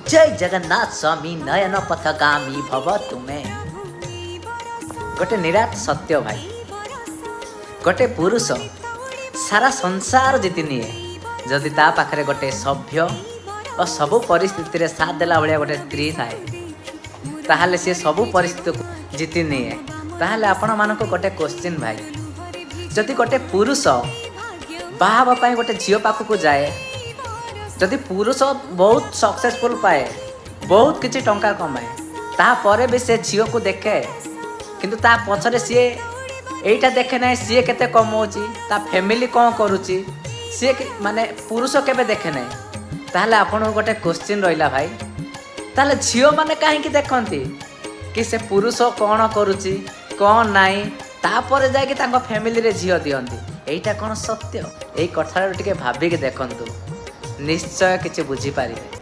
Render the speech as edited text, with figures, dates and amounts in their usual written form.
जय जगन्नाथ स्वामी नयन पथगामी भव तुमे। गोटे निराट सत्य भाई, गोटे पुरुष सारा संसार जीति निए जदि ता पाखरे गोटे सभ्य और सबु परिस्थिति रे साथ देला भलिया गोटे स्त्री थाए, ताहले से सबु परिस्थिति को जीति निए। ताहले आपण मानको गोटे क्वेश्चन भाई, जदि गोटे पुरुष बाहा पाई गोटे झील पाखक जाए, जदि पुरुष बहुत सक्सेसफुल पाए, बहुत किसी टंका कमाए, तापर भी से झील को देखे, किंतु ता पछरे सी एटा देखे ना सी केते कमाउची, ता फैमिली कौन करुची, सी माने पुरुष केबे देखे ना। ताहले आपण गोटे क्वेश्चन रहिला भाई, ताहले झील माने काहे देखंती कि से पुरुष कौन करुची कौन नाई, तापर जाके तांको फैमिली रे झील दियंती। एटा कौन सत्य? एई कथा टिके भाबिके देखंतु, निश्चय किसी बुझी पारिबे।